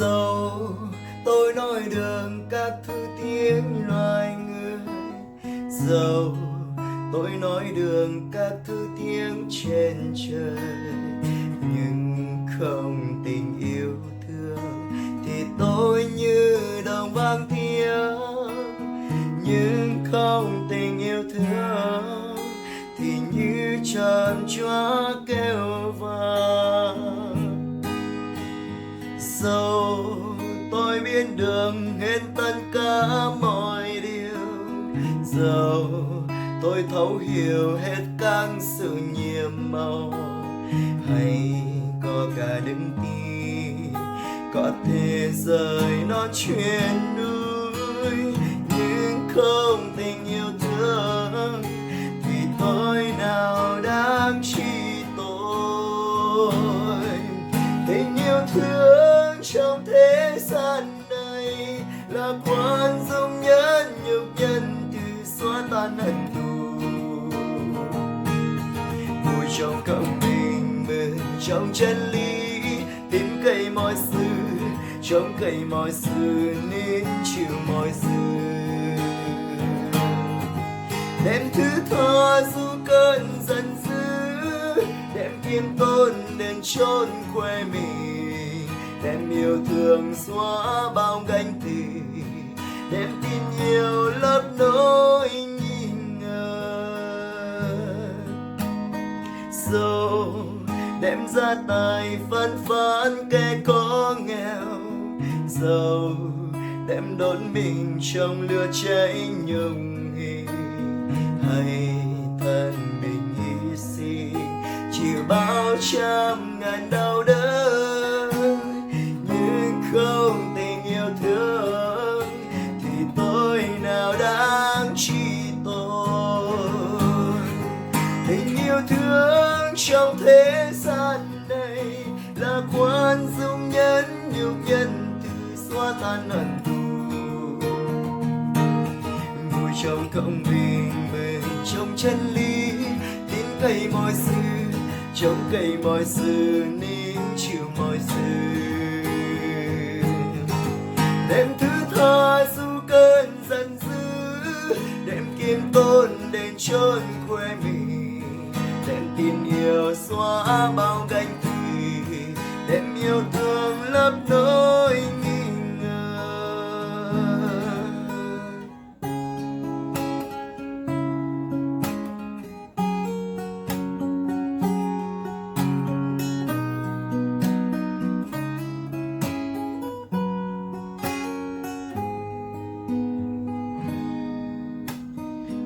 Dẫu tôi nói được các thứ tiếng loài người, dẫu tôi nói được các thứ tiếng trên trời, nhưng không tình yêu thương thì tôi như đồng vang tiếng. Nhưng không tình yêu thương thì như tròn chua kêu vang. Dẫu tôi biết được hết tất cả mọi điều, dẫu tôi thấu hiểu hết các sự nhiệm màu, hay có cả đứng tin có thể rời non chuyến núi, nhưng không tình yêu thương thì tôi nào đáng chi tôi. Tình yêu thương trong thế gian này là khoan dung nhẫn nhục nhân từ xóa tan hận thù. Vui trong cộng bình minh trong chân lý, tin cậy mọi sự chống cậy mọi sự nên chịu mọi sự. Đem thứ tha dù cơn giận dữ, đem kiêm tốn đến chốn quê mình, đem yêu thương xóa bao gánh tình, đem tin yêu lấp nỗi nghi ngờ. Dẫu đem gia tài phân phán kẻ có nghèo, dẫu đem đốt mình trong lửa cháy nhung hình, hay thân mình hy sinh chịu bao trăm ngàn đau đớn, nhưng không tình yêu thương thì tôi nào đáng chi tôi. Tình yêu thương trong thế gian này là khoan dung nhẫn nhục nhân từ xóa tan hận thù. Vui trong cộng bình minh trong chân lý, tin cậy mọi sự chống cậy mọi sự nên chịu mọi sự. Đem thứ tha dù cơn giận dữ, đem kiêm tốn đến chốn quê mình, đem tin yêu xóa bao gánh thủy, đem yêu thương lấp nỗi nghi ngờ.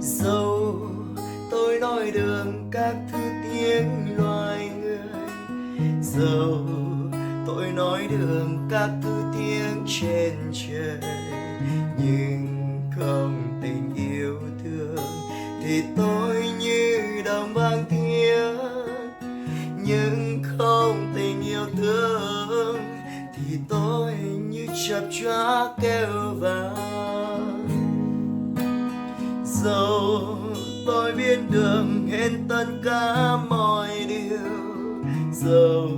Dẫu tôi nói được các thứ tiếng loài người, dẫu tôi nói được các thứ tiếng trên trời, nhưng không tình yêu thương thì tôi như đồng vang tiếng. Nhưng không tình yêu thương thì tôi như chập choáng kêu vang. Dẫu tôi biết được hết tất cả mọi điều, dẫu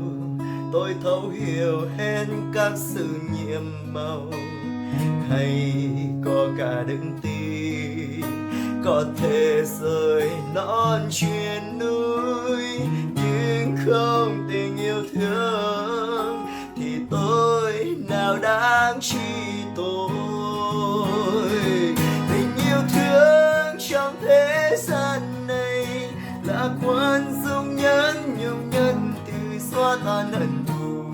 tôi thấu hiểu hết các sự nhiệm màu, hay có cả đứng tin có thể rời non chuyến núi, nhưng không tình yêu thương thì tôi nào đáng chi tôi. Tình yêu thương trong thế gian này là khoan dung nhẫn nhục nhân từ xóa tan hận thù.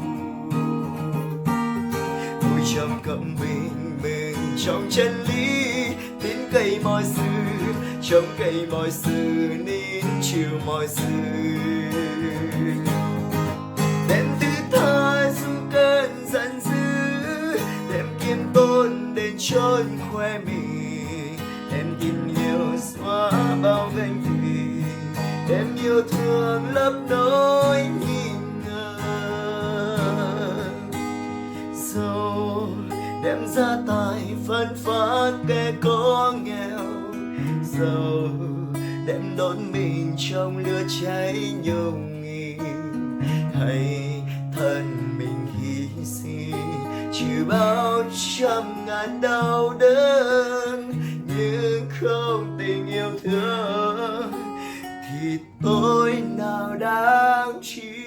Vui trong cộng bình minh trong chân lý, tin cậy mọi sự chống cậy mọi sự nên chịu mọi sự. Đem thứ tha dù cơn giận dữ, đem kiêm tốn đến chốn khoe mình, đem tin yêu xóa bao gánh thủy, đem yêu thương lấp nỗi nghi ngờ. Dẫu đem gia tài phân phát kẻ có nghèo, dẫu đem đốt mình trong lửa cháy nhung nghìn, hay thân mình hy sinh 100 ngàn đau đớn, nhưng không tình yêu thương thì tôi nào đáng chi.